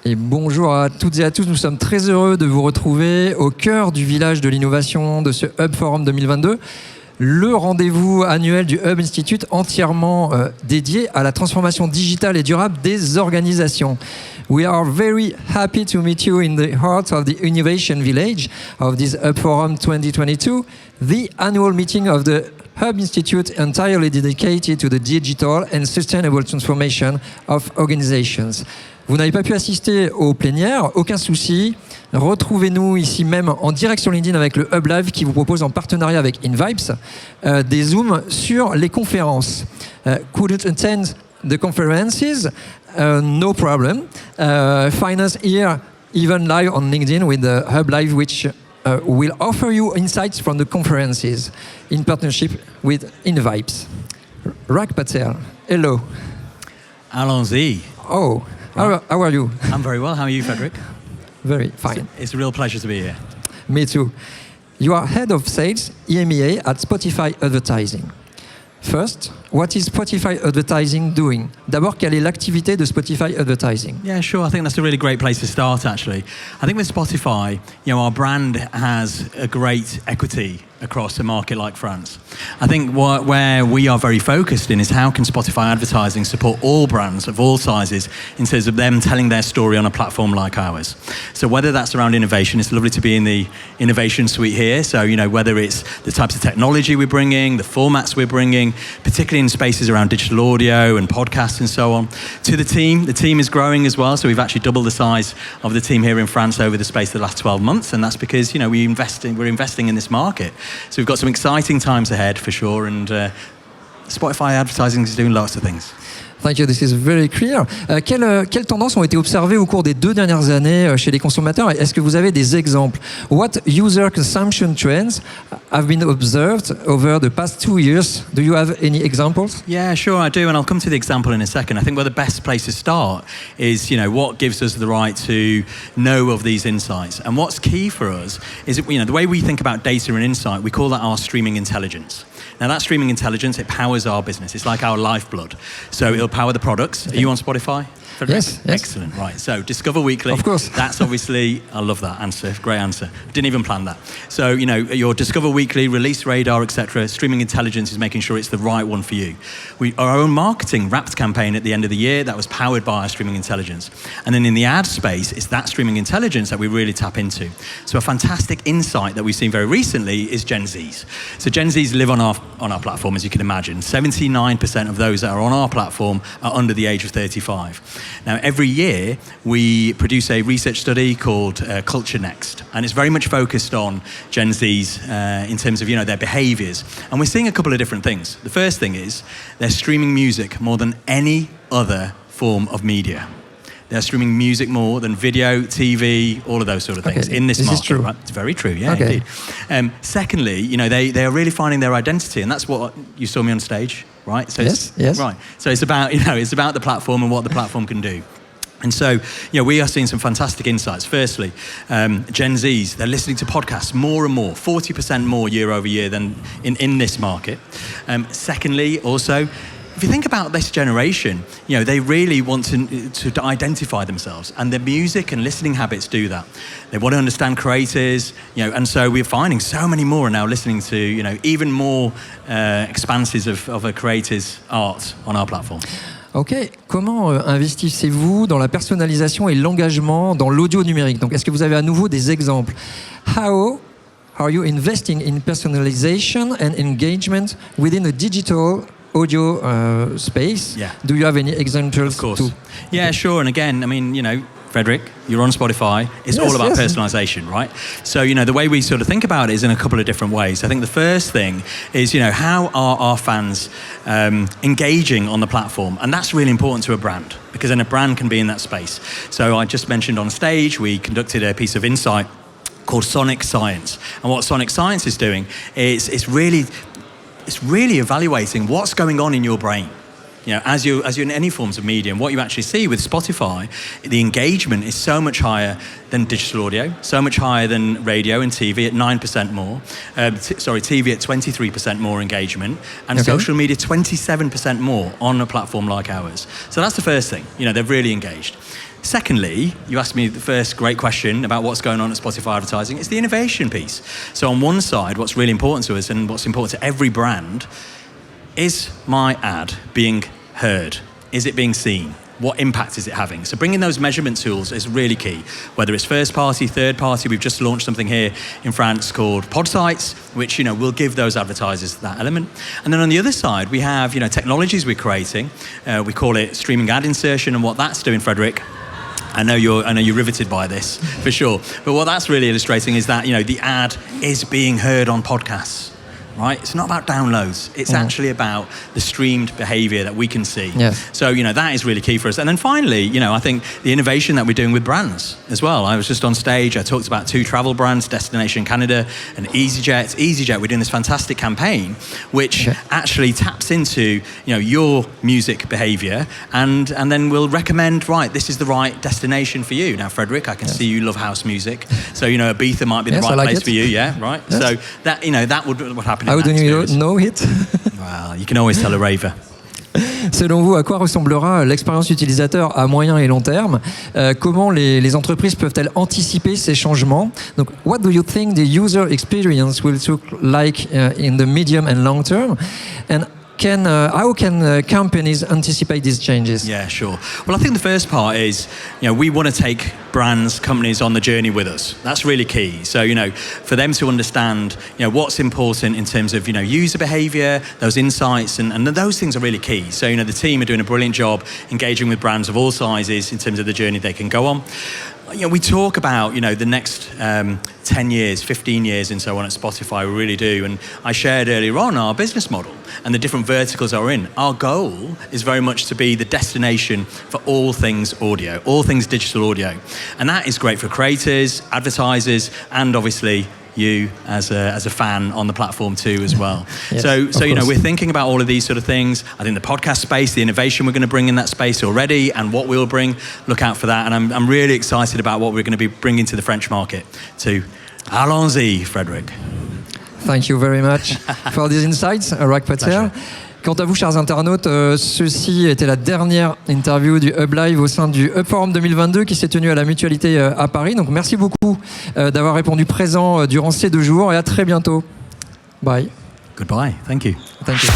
Et bonjour à toutes et à tous, nous sommes très heureux de vous retrouver au cœur du village de l'innovation de ce Hub Forum 2022, le rendez-vous annuel du Hub Institute entièrement dédié à la transformation digitale et durable des organisations. We are very happy to meet you in the heart of the innovation village of this Hub Forum 2022, the annual meeting of the Hub Institute entirely dedicated to the digital and sustainable transformation of organizations. Vous n'avez pas pu assister aux plénières, aucun souci. Retrouvez-nous ici même en direct sur LinkedIn avec le Hub Live qui vous propose en partenariat avec InVibes des Zooms sur les conférences. Couldn't attend the conferences? No problem. Find us here even live on LinkedIn with the Hub Live which will offer you insights from the conferences in partnership with InVibes. Rak Patel, hello. Allons-y. Oh. How are you? I'm very well. How are you, Frederick? Very fine. It's a real pleasure to be here. Me too. You are head of Sales EMEA at Spotify Advertising. First, what is Spotify Advertising doing? D'abord, quelle est l'activité de Spotify Advertising? Yeah, sure. I think that's a really great place to start, actually. I think with Spotify, our brand has a great equity across a market like France. I think where we are very focused in is how can Spotify Advertising support all brands of all sizes in terms of them telling their story on a platform like ours. So whether that's around innovation, it's lovely to be in the innovation suite here. So, whether it's the types of technology we're bringing, the formats we're bringing, particularly in spaces around digital audio and podcasts and so on. To the team is growing as well. So we've actually doubled the size of the team here in France over the space of the last 12 months. And that's because, we're investing in this market. So we've got some exciting times ahead for sure, and Spotify Advertising is doing lots of things. Thank you, this is very clear. Quelles tendances ont été observées au cours des 2 dernières années chez les consommateurs? Est-ce que vous avez des exemples? What user consumption trends have been observed over the past 2 years? Do you have any examples? Yeah, sure, I do, and I'll come to the example in a second. I think the best place to start is, what gives us the right to know of these insights. And what's key for us is, the way we think about data and insight, we call that our streaming intelligence. Now that streaming intelligence, it powers our business. It's like our lifeblood. So it'll power the products. Okay. Are you on Spotify? Yes. Excellent, right. So Discover Weekly. Of course. That's obviously, I love that answer, great answer. Didn't even plan that. So, your Discover Weekly, Release Radar, etc. Streaming intelligence is making sure it's the right one for you. Our own marketing Wrapped campaign at the end of the year, that was powered by our streaming intelligence. And then in the ad space, it's that streaming intelligence that we really tap into. So a fantastic insight that we've seen very recently is Gen Zs. So Gen Zs live on our platform, as you can imagine. 79% of those that are on our platform are under the age of 35. Now, every year, we produce a research study called Culture Next, and it's very much focused on Gen Zs in terms of, their behaviors. And we're seeing a couple of different things. The first thing is they're streaming music more than any other form of media. They're streaming music more than video, TV, all of those sort of things in this market. Is true. Right? It's very true, yeah, indeed. Secondly, they are really finding their identity, and that's what you saw me on stage, right? So yes. Right. So it's about, it's about the platform and what the platform can do. And so, we are seeing some fantastic insights. Firstly, Gen Zs, they're listening to podcasts more and more, 40% more year over year than in this market. Secondly, also, if you think about this generation, they really want to identify themselves, and their music and listening habits do that. They want to understand creators, and so we're finding so many more are now listening to, even more expanses of a creator's art on our platform. Ok, comment investissez-vous dans la personnalisation et l'engagement dans l'audio numérique? Donc, est-ce que vous avez à nouveau des exemples? How are you investing in personalization and engagement within a digital audio space? Yeah. Do you have any examples? Of course. Yeah, sure. And again, Frederick, you're on Spotify. It's all about personalization, right? So, the way we sort of think about it is in a couple of different ways. I think the first thing is, how are our fans engaging on the platform? And that's really important to a brand, because then a brand can be in that space. So I just mentioned on stage, we conducted a piece of insight called Sonic Science. And what Sonic Science is doing is it's really evaluating what's going on in your brain. As you're in any forms of media, and what you actually see with Spotify, the engagement is so much higher than digital audio, so much higher than radio and TV at 9% more. TV at 23% more engagement, and social media 27% more on a platform like ours. So that's the first thing. They're really engaged. Secondly, you asked me the first great question about what's going on at Spotify advertising. It's the innovation piece. So on one side, what's really important to us and what's important to every brand is my ad being heard? Is it being seen? What impact is it having? So bringing those measurement tools is really key. Whether it's first party, third party, we've just launched something here in France called Pod Sites, which will give those advertisers that element. And then on the other side, we have technologies we're creating. We call it streaming ad insertion, and what that's doing, Frederick. I know you're riveted by this for sure. But what that's really illustrating is that the ad is being heard on podcasts. Right? It's not about downloads. It's actually about the streamed behavior that we can see. Yes. So, that is really key for us. And then finally, I think the innovation that we're doing with brands as well. I was just on stage. I talked about 2 travel brands, Destination Canada and EasyJet. EasyJet, we're doing this fantastic campaign, which actually taps into, your music behavior and then we'll recommend, right, this is the right destination for you. Now, Frederick, I can see you love house music. So, Ibiza might be the right place for you. Yeah, right? Yes. So that, that would happen. How do you know it? Well, you can always tell a raver. Selon vous, à quoi ressemblera l'expérience utilisateur à moyen et long terme? Comment les entreprises peuvent-elles anticiper ces changements? Donc, what do you think the user experience will look like in the medium and long term? And how can companies anticipate these changes? Yeah, sure. Well, I think the first part is, we want to take brands, companies on the journey with us. That's really key. So, for them to understand, what's important in terms of, user behavior, those insights, and those things are really key. So, the team are doing a brilliant job engaging with brands of all sizes in terms of the journey they can go on. We talk about, the next 10 years, 15 years and so on at Spotify, we really do. And I shared earlier on our business model and the different verticals are in. Our goal is very much to be the destination for all things audio, all things digital audio. And that is great for creators, advertisers, and obviously you as a fan on the platform too as well. Yes, so we're thinking about all of these sort of things. I think the podcast space, the innovation we're going to bring in that space already and what we'll bring, look out for that. And I'm really excited about what we're going to be bringing to the French market too. Allons-y, Frederick. Thank you very much for these insights, Rak Patel. Quant à vous, chers internautes, ceci était la dernière interview du Hub Live au sein du Hub Forum 2022 qui s'est tenu à la Mutualité à Paris. Donc merci beaucoup d'avoir répondu présent durant ces 2 jours et à très bientôt. Bye. Goodbye. Thank you. Thank you.